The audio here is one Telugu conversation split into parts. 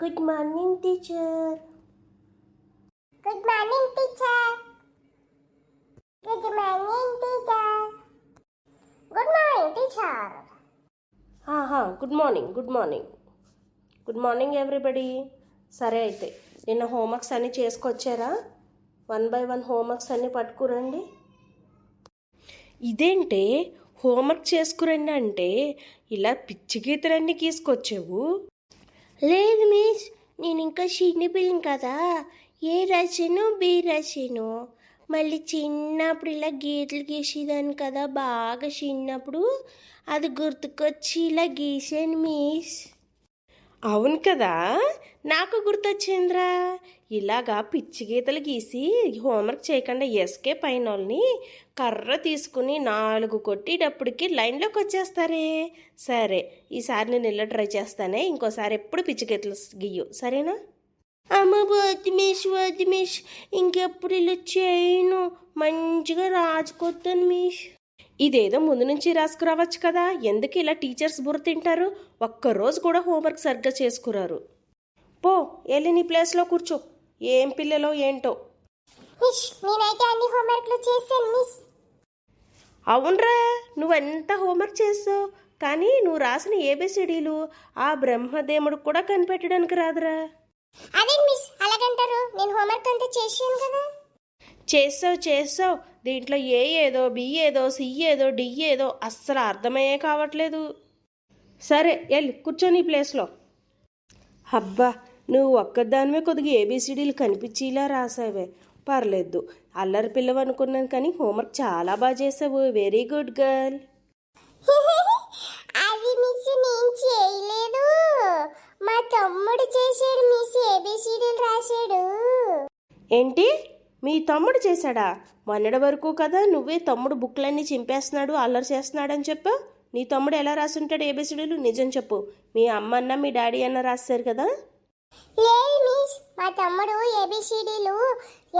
Good morning, teacher. Good morning, teacher. Good morning, teacher. Good morning, teacher. Good morning. Good morning, everybody. సరే అయితే నిన్న హోంవర్క్స్ అన్నీ చేసుకొచ్చారా? 1 by 1 హోంవర్క్స్ అన్నీ పట్టుకురండి. ఇదేంటే హోంవర్క్ చేసుకురండి అంటే ఇలా పిచ్చి గీతలన్నీ గీసుకొచ్చావు? లేదు మిస్, నేను ఇంకా చిన్న పిల్లని కదా. ఏ రాశాను, బి రాశాను. మళ్ళీ చిన్నప్పుడు ఇలా గీతలు గీసేదాన్ని కదా, బాగా చిన్నప్పుడు. అది గుర్తుకొచ్చి ఇలా గీసాను మిస్. అవును కదా, నాకు గుర్తొచ్చిందిరా. ఇలాగా పిచ్చి గీతలు గీసి హోంవర్క్ చేయకుండా ఎస్కేప్ అయిన వాళ్ళని కర్ర తీసుకుని 4 కొట్టేటప్పటికి లైన్లోకి వచ్చేస్తారే. సరే, ఈసారి నేను ఇలా ట్రై చేస్తానే. ఇంకోసారి ఎప్పుడు పిచ్చి గీతలు గీయు, సరేనా? అమ్మ వద్దు మిస్, ఇంకెప్పుడు ఇలా చేయను. మంచిగా రాజుకొస్తాను మిస్. ఇదేదో ముందు నుంచి రాసుకురావచ్చు కదా, ఎందుకు ఇలా టీచర్స్ బుర్ర తింటారు? ఒక్కరోజు కూడా హోంవర్క్ సరిగ్గా చేసుకురారు. పో, వెళ్ళి నీ ప్లేస్లో కూర్చో. ఏం పిల్లలో ఏంటో. మిస్, నేనైతే అన్ని హోంవర్క్లు చేశాను మిస్. అవునరా, నువ్వెంత హోంవర్క్ చేస్తావు, కానీ నువ్వు రాసిన ఏబిసిడీలు ఆ బ్రహ్మదేవుడు కూడా కనిపెట్టడానికి రాదురా. అదే మిస్ అలాగంటారు, నేను హోంవర్క్ అంతా చేశాను కదా. చేస్తావు. దీంట్లో ఏ ఏదో, బి ఏదో, సి ఏదో, డి ఏదో అస్సలు అర్థమయ్యే కావట్లేదు. సరే, వెళ్ళి కూర్చో నీ ప్లేస్లో. అబ్బా, నువ్వు ఒక్కదానివే కొద్దిగా ఏబిసిడీలు కనిపించేలా రాసావే. పర్లేదు, అల్లరి పిల్లవు అనుకున్నాను, కానీ హోంవర్క్ చాలా బాగా చేసావు. Very good girl. అది మిస్ నేను చేయలేదు, మా తమ్ముడు చేశాడు మిస్. ఏబిసిడీలు రాశాడు. ఏంటి, మీ తమ్ముడు చేశాడా? మొన్నటి వరకు కదా నువ్వే తమ్ముడు బుక్లన్నీ చింపేస్తున్నాడు, అల్లరి చేస్తున్నాడని చెప్పు. నీ తమ్ముడు ఎలా రాసుంటాడు ఏబిసిడీలు? నిజం చెప్పు. మీ అమ్మ అన్న మీ డాడీ అన్న రాస్తారు కదా? లేదు మిస్, మా తమ్ముడు ఏబిసిడీలు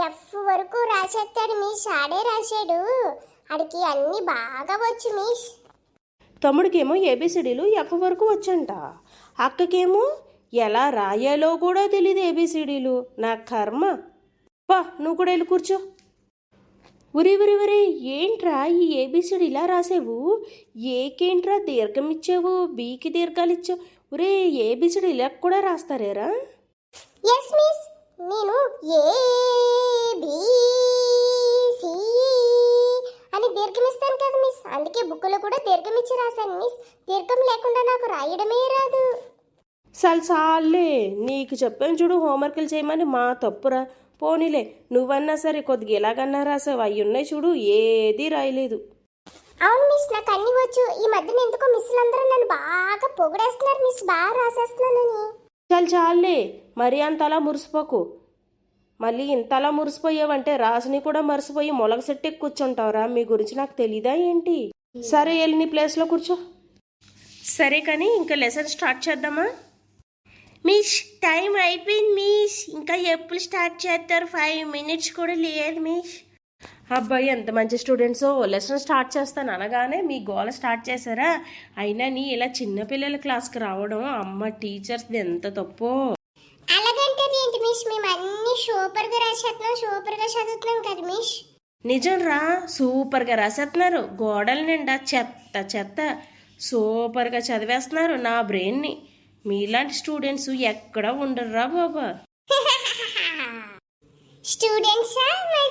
ఎఫ్ వరకు రాసేస్తాడు మిస్. ఆడే రాశాడు, ఆడికి అన్ని బాగా వచ్చు మిస్. తమ్ముడికేమో ఏబిసిడీలు ఎఫ్ వరకు వచ్చంట, అక్కకేమో ఎలా రాయాలో కూడా తెలియదు ఏబిసిడీలు. నా కర్మ. పా, నువ్వు కూడా వెళ్ళి కూర్చో. ఉరి ఏంట్రా ఈ ఏబిసిడి ఇలా రాసావు? ఏకేంట్రా దీర్ఘం ఇచ్చావు, బీకి దీర్ఘాలు ఇచ్చావు. ఒరే, ఏబిసిడి ఇలా కూడా రాస్తారేరా? ఎస్ మిస్, నేను ఏ బి సి అని దీర్ఘం ఇస్తాను కదా మిస్. అందుకే బుక్లో కూడా దీర్ఘం ఇచ్చి రాశాను మిస్. దీర్ఘం లేకుండా నాకు రాయడమే రాదు. సాలే, నీకు చెప్పాను చూడు హోంవర్క్లు చేయమని, మా తప్పురా. పోనీలే, నువ్వన్నా సరే కొద్దిగా ఎలాగన్నా రాసావు. అవి ఉన్నాయి చూడు, ఏదీ రాయలేదు. అవును మిస్, నాకు అన్ని వచ్చు. ఈ మధ్యన ఎందుకో మిస్లందరూ నన్ను బాగా పొగిడేస్తున్నారు మిస్, బాగా రాసేస్తున్నానని. చాలే, మరీ అంతలా మురిసిపోకు. మళ్ళీ ఇంతలా మురిసిపోయావంటే రాసిని కూడా మరిసిపోయి మొలగ సెట్టే కూర్చుంటావురా. మీ గురించి నాకు తెలీదా ఏంటి? సరే, వెళ్ళి నీ ప్లేస్లో కూర్చో. సరే, కానీ ఇంకా లెసన్ స్టార్ట్ చేద్దామా? మిస్, టైం అయిపోయింది మిస్. ఇంకా ఎప్పుడు స్టార్ట్ చేస్తారు? 5 minutes కూడా లేదు మిస్. అబ్బాయి, ఎంత మంచి స్టూడెంట్సో. లెసన్ స్టార్ట్ చేస్తాను అనగానే మీ గోల స్టార్ట్ చేశారా? అయినా నీ ఇలా చిన్నపిల్లల క్లాస్కి రావడం అమ్మ టీచర్స్ది ఎంత తప్పో. అలాగంటారు ఏంటి మిస్? మేము అన్ని సూపర్గా రాసేస్తున్నాం, సూపర్గా చదువుతున్నాం కదా మిస్. నిజం రా, సూపర్గా రాసేస్తున్నారు. గోడల నిండా చెత్త సూపర్గా చదివేస్తున్నారు నా బ్రెయిన్ని. మీలాంటి స్టూడెంట్స్ ఎక్కడ ఉండరురా బాబా. స్టూడెంట్సా, మా